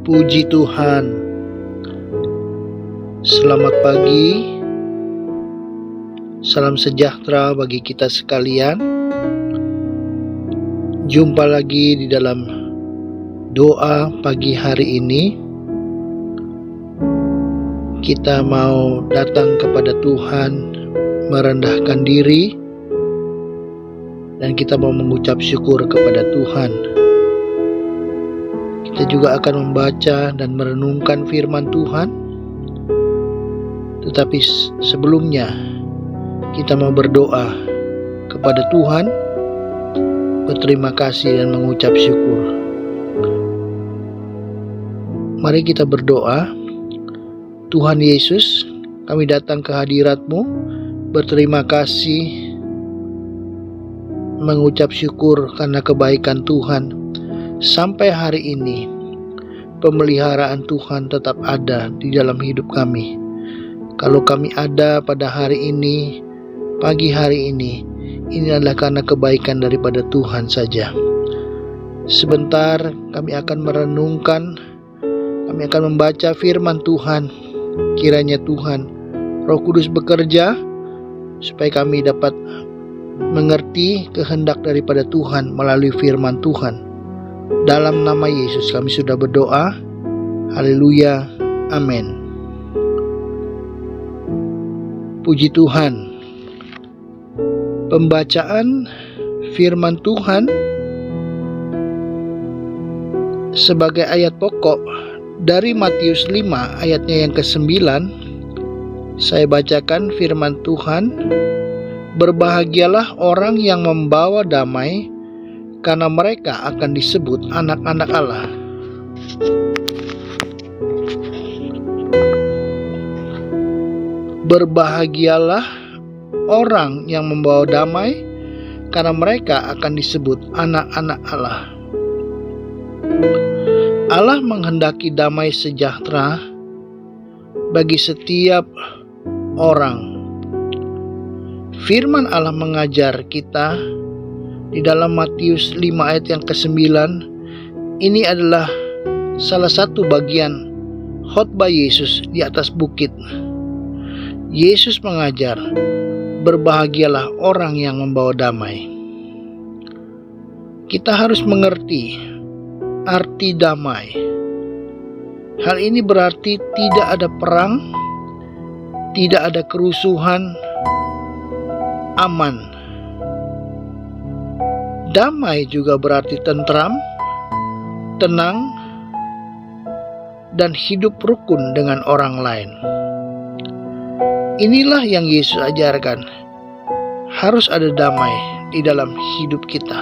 Puji Tuhan. Selamat pagi. Salam sejahtera bagi kita sekalian. Jumpa lagi di dalam doa pagi hari ini. Kita mau datang kepada Tuhan, merendahkan diri, dan kita mau mengucap syukur kepada Tuhan. Kita juga akan membaca dan merenungkan firman Tuhan. Tetapi sebelumnya kita mau berdoa kepada Tuhan, berterima kasih dan mengucap syukur. Mari kita berdoa. Tuhan Yesus, kami datang ke hadirat-Mu, berterima kasih, mengucap syukur karena kebaikan Tuhan. Sampai hari ini, pemeliharaan Tuhan tetap ada di dalam hidup kami. Kalau kami ada pada hari ini, pagi hari ini adalah karena kebaikan daripada Tuhan saja. Sebentar kami akan merenungkan, kami akan membaca firman Tuhan. Kiranya Tuhan, Roh Kudus bekerja supaya kami dapat mengerti kehendak daripada Tuhan melalui firman Tuhan. Dalam nama Yesus kami sudah berdoa. Haleluya. Amin. Puji Tuhan. Pembacaan firman Tuhan sebagai ayat pokok dari Matius 5 ayatnya yang ke-9. Saya bacakan firman Tuhan. Berbahagialah orang yang membawa damai, karena mereka akan disebut anak-anak Allah. Berbahagialah orang yang membawa damai, karena mereka akan disebut anak-anak Allah. Allah menghendaki damai sejahtera bagi setiap orang. Firman Allah mengajar kita di dalam Matius 5 ayat yang ke-9. Ini adalah salah satu bagian khotbah Yesus di atas bukit. Yesus mengajar, berbahagialah orang yang membawa damai. Kita harus mengerti arti damai. Hal ini berarti tidak ada perang, tidak ada kerusuhan, aman. Damai juga berarti tentram, tenang, dan hidup rukun dengan orang lain. Inilah yang Yesus ajarkan. Harus ada damai di dalam hidup kita.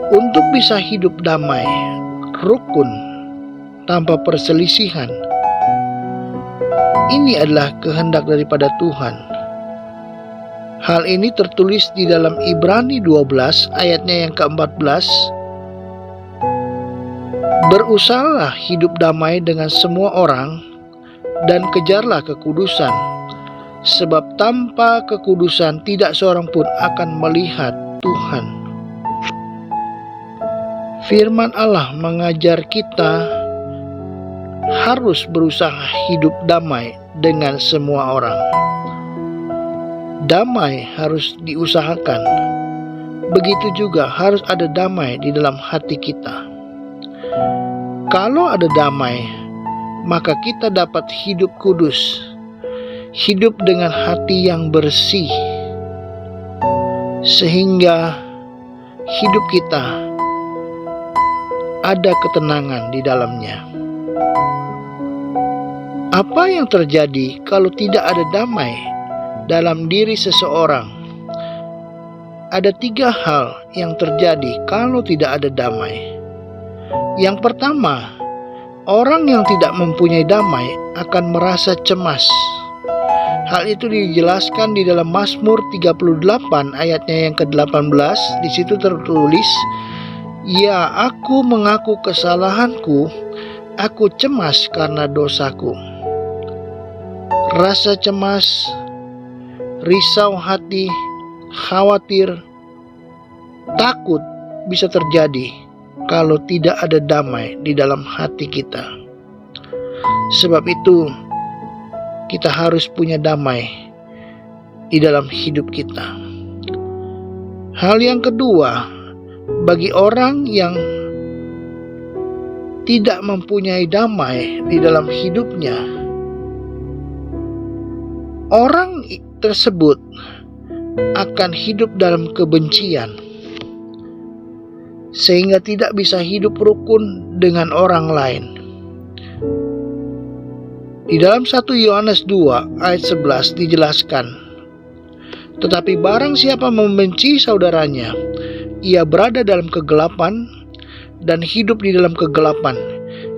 Untuk bisa hidup damai, rukun, tanpa perselisihan, ini adalah kehendak daripada Tuhan. Hal ini tertulis di dalam Ibrani 12 ayatnya yang ke-14. Berusahalah hidup damai dengan semua orang dan kejarlah kekudusan, sebab tanpa kekudusan tidak seorang pun akan melihat Tuhan. Firman Allah mengajar kita harus berusaha hidup damai dengan semua orang. Damai harus diusahakan. Begitu juga harus ada damai di dalam hati kita. Kalau ada damai, maka kita dapat hidup kudus, hidup dengan hati yang bersih, sehingga hidup kita ada ketenangan di dalamnya. Apa yang terjadi kalau tidak ada damai dalam diri seseorang? Ada 3 hal yang terjadi kalau tidak ada damai. Yang pertama, orang yang tidak mempunyai damai akan merasa cemas. Hal itu dijelaskan di dalam Mazmur 38 ayatnya yang ke-18. Di situ tertulis, "Ya, aku mengaku kesalahanku, aku cemas karena dosaku." Rasa cemas, risau hati, khawatir, takut bisa terjadi kalau tidak ada damai di dalam hati kita. Sebab itu, kita harus punya damai di dalam hidup kita. Hal yang kedua, bagi orang yang tidak mempunyai damai di dalam hidupnya, orang tersebut akan hidup dalam kebencian, sehingga tidak bisa hidup rukun dengan orang lain. Di dalam 1 Yohanes 2 ayat 11 dijelaskan, tetapi barang siapa membenci saudaranya, ia berada dalam kegelapan dan hidup di dalam kegelapan.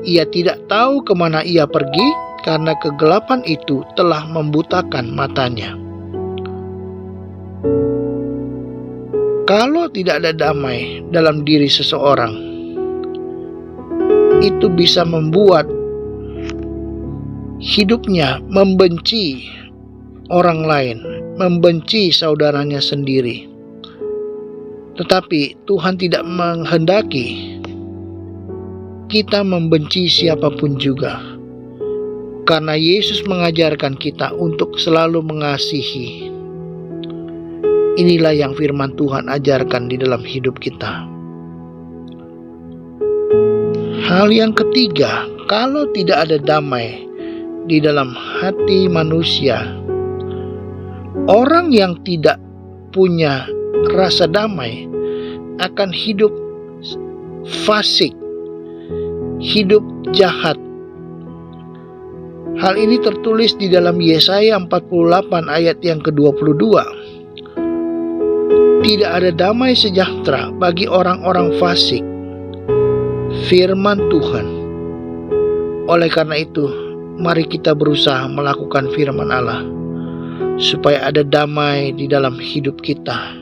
Ia tidak tahu kemana ia pergi, karena kegelapan itu telah membutakan matanya. Kalau tidak ada damai dalam diri seseorang, itu bisa membuat hidupnya membenci orang lain, membenci saudaranya sendiri. Tetapi Tuhan tidak menghendaki kita membenci siapapun juga, karena Yesus mengajarkan kita untuk selalu mengasihi. Inilah yang firman Tuhan ajarkan di dalam hidup kita. Hal yang ketiga, kalau tidak ada damai di dalam hati manusia, orang yang tidak punya rasa damai akan hidup fasik, hidup jahat. Hal ini tertulis di dalam Yesaya 48 ayat yang ke-22. Tidak ada damai sejahtera bagi orang-orang fasik, firman Tuhan. Oleh karena itu, mari kita berusaha melakukan firman Allah, supaya ada damai di dalam hidup kita.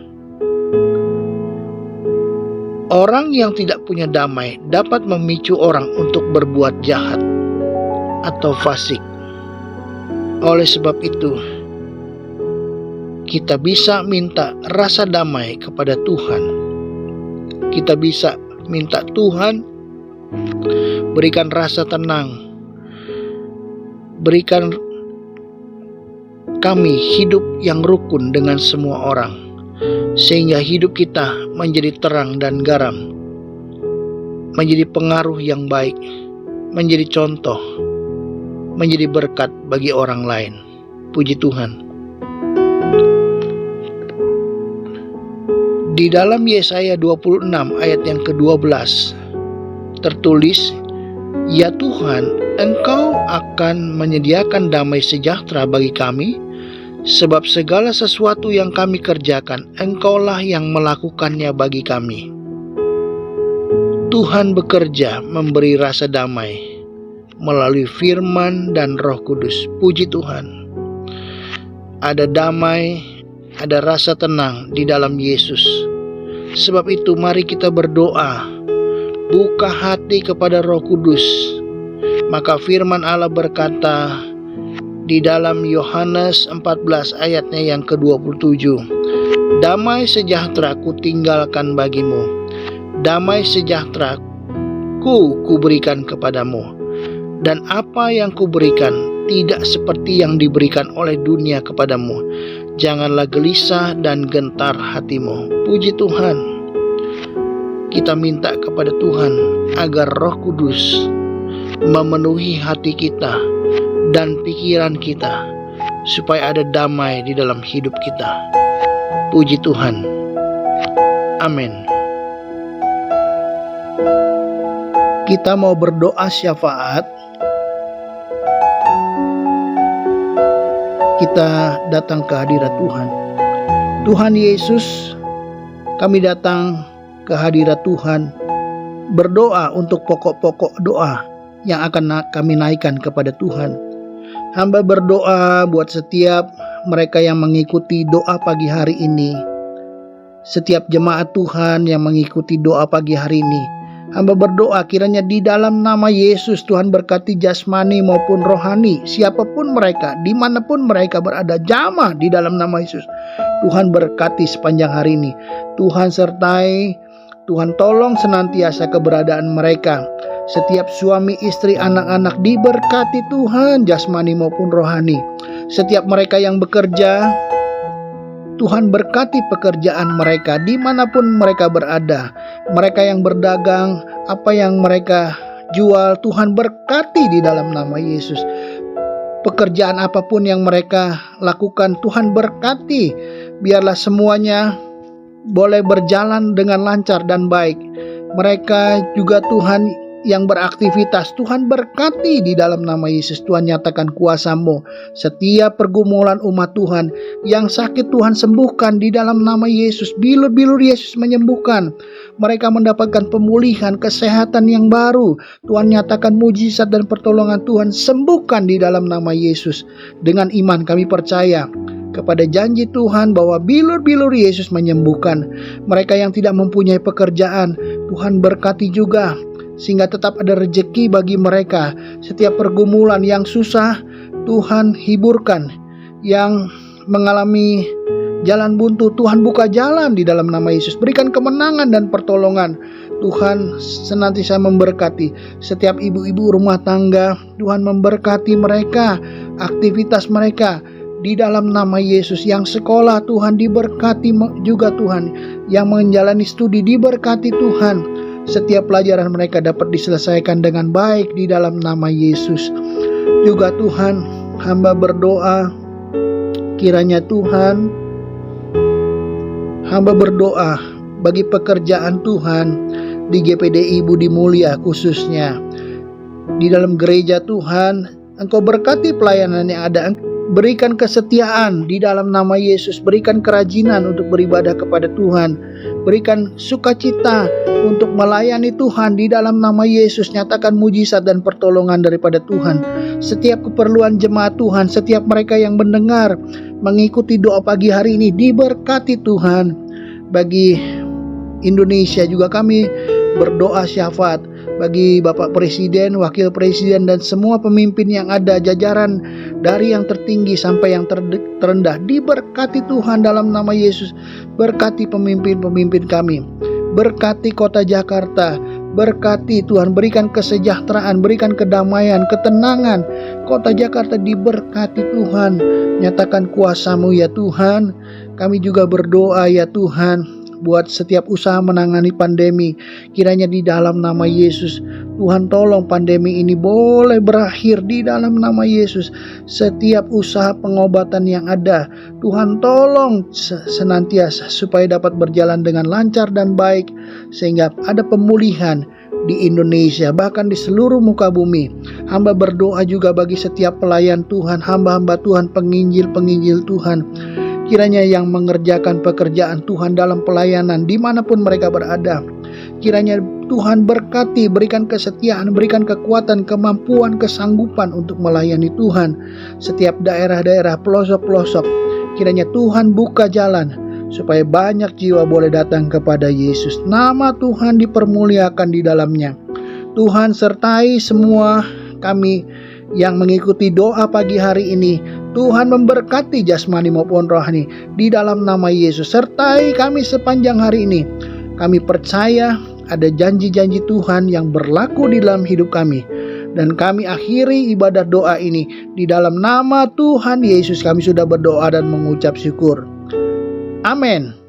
Orang yang tidak punya damai dapat memicu orang untuk berbuat jahat atau fasik. Oleh sebab itu, kita bisa minta rasa damai kepada Tuhan. Kita bisa minta Tuhan berikan rasa tenang, berikan kami hidup yang rukun dengan semua orang, sehingga hidup kita menjadi terang dan garam, menjadi pengaruh yang baik, menjadi contoh, menjadi berkat bagi orang lain. Puji Tuhan. Di dalam Yesaya 26 ayat yang ke-12 tertulis, "Ya Tuhan, Engkau akan menyediakan damai sejahtera bagi kami, sebab segala sesuatu yang kami kerjakan, Engkaulah yang melakukannya bagi kami." Tuhan bekerja memberi rasa damai melalui firman dan Roh Kudus. Puji Tuhan. Ada damai, ada rasa tenang di dalam Yesus. Sebab itu mari kita berdoa, buka hati kepada Roh Kudus. Maka firman Allah berkata di dalam Yohanes 14 ayatnya yang ke-27, "Damai sejahtera ku tinggalkan bagimu, damai sejahtera ku berikan kepadamu, dan apa yang kuberikan tidak seperti yang diberikan oleh dunia kepadamu. Janganlah gelisah dan gentar hatimu." Puji Tuhan. Kita minta kepada Tuhan agar Roh Kudus memenuhi hati kita dan pikiran kita, supaya ada damai di dalam hidup kita. Puji Tuhan. Amin. Kita mau berdoa syafaat. Kita datang ke hadirat Tuhan. Tuhan Yesus, kami datang ke hadirat Tuhan, berdoa untuk pokok-pokok doa yang akan kami naikkan kepada Tuhan. Hamba berdoa buat setiap mereka yang mengikuti doa pagi hari ini, setiap jemaat Tuhan yang mengikuti doa pagi hari ini. Hamba berdoa kiranya di dalam nama Yesus Tuhan berkati jasmani maupun rohani, siapapun mereka, dimanapun mereka berada, jamah di dalam nama Yesus. Tuhan berkati sepanjang hari ini. Tuhan sertai Tuhan tolong senantiasa keberadaan mereka. Setiap suami, istri, anak-anak diberkati Tuhan, jasmani maupun rohani. Setiap mereka yang bekerja, Tuhan berkati pekerjaan mereka dimanapun mereka berada. Mereka yang berdagang, apa yang mereka jual, Tuhan berkati di dalam nama Yesus. Pekerjaan apapun yang mereka lakukan, Tuhan berkati. Biarlah semuanya boleh berjalan dengan lancar dan baik. Mereka juga Tuhan yang beraktivitas, Tuhan berkati di dalam nama Yesus. Tuhan nyatakan kuasa-Mu. Setiap pergumulan umat Tuhan yang sakit, Tuhan sembuhkan di dalam nama Yesus. Bilur-bilur Yesus menyembuhkan. Mereka mendapatkan pemulihan, kesehatan yang baru. Tuhan nyatakan mujizat dan pertolongan Tuhan sembuhkan di dalam nama Yesus. Dengan iman kami percaya kepada janji Tuhan bahwa bilur-bilur Yesus menyembuhkan. Mereka yang tidak mempunyai pekerjaan, Tuhan berkati juga, sehingga tetap ada rezeki bagi mereka. Setiap pergumulan yang susah, Tuhan hiburkan. Yang mengalami jalan buntu, Tuhan buka jalan di dalam nama Yesus. Berikan kemenangan dan pertolongan. Tuhan senantiasa memberkati setiap ibu-ibu rumah tangga. Tuhan memberkati mereka, aktivitas mereka di dalam nama Yesus. Yang sekolah, Tuhan diberkati juga Tuhan. Yang menjalani studi diberkati Tuhan. Setiap pelajaran mereka dapat diselesaikan dengan baik di dalam nama Yesus. Juga Tuhan, hamba berdoa kiranya Tuhan, hamba berdoa bagi pekerjaan Tuhan di GPDI Budi Mulia khususnya. Di dalam gereja Tuhan, Engkau berkati pelayanan yang ada. Berikan kesetiaan di dalam nama Yesus. Berikan kerajinan untuk beribadah kepada Tuhan. Berikan sukacita untuk melayani Tuhan di dalam nama Yesus. Nyatakan mujizat dan pertolongan daripada Tuhan. Setiap keperluan jemaat Tuhan, setiap mereka yang mendengar, mengikuti doa pagi hari ini, diberkati Tuhan. Bagi Indonesia juga kami berdoa syafaat bagi Bapak Presiden, Wakil Presiden, dan semua pemimpin yang ada, jajaran dari yang tertinggi sampai yang terendah. Diberkati Tuhan dalam nama Yesus. Berkati pemimpin-pemimpin kami. Berkati kota Jakarta. Berkati Tuhan, berikan kesejahteraan, berikan kedamaian, ketenangan. Kota Jakarta diberkati Tuhan. Nyatakan kuasa-Mu ya Tuhan. Kami juga berdoa ya Tuhan buat setiap usaha menangani pandemi. Kiranya di dalam nama Yesus, Tuhan tolong pandemi ini boleh berakhir di dalam nama Yesus. Setiap usaha pengobatan yang ada, Tuhan tolong senantiasa supaya dapat berjalan dengan lancar dan baik, sehingga ada pemulihan di Indonesia, bahkan di seluruh muka bumi. Hamba berdoa juga bagi setiap pelayan Tuhan, hamba-hamba Tuhan, penginjil-penginjil Tuhan. Kiranya yang mengerjakan pekerjaan Tuhan dalam pelayanan dimanapun mereka berada, kiranya Tuhan berkati, berikan kesetiaan, berikan kekuatan, kemampuan, kesanggupan untuk melayani Tuhan. Setiap daerah-daerah, pelosok-pelosok, kiranya Tuhan buka jalan supaya banyak jiwa boleh datang kepada Yesus. Nama Tuhan dipermuliakan di dalamnya. Tuhan sertai semua kami yang mengikuti doa pagi hari ini. Tuhan memberkati jasmani maupun rohani di dalam nama Yesus. Sertai kami sepanjang hari ini. Kami percaya ada janji-janji Tuhan yang berlaku di dalam hidup kami. Dan kami akhiri ibadah doa ini di dalam nama Tuhan Yesus. Kami sudah berdoa dan mengucap syukur. Amin.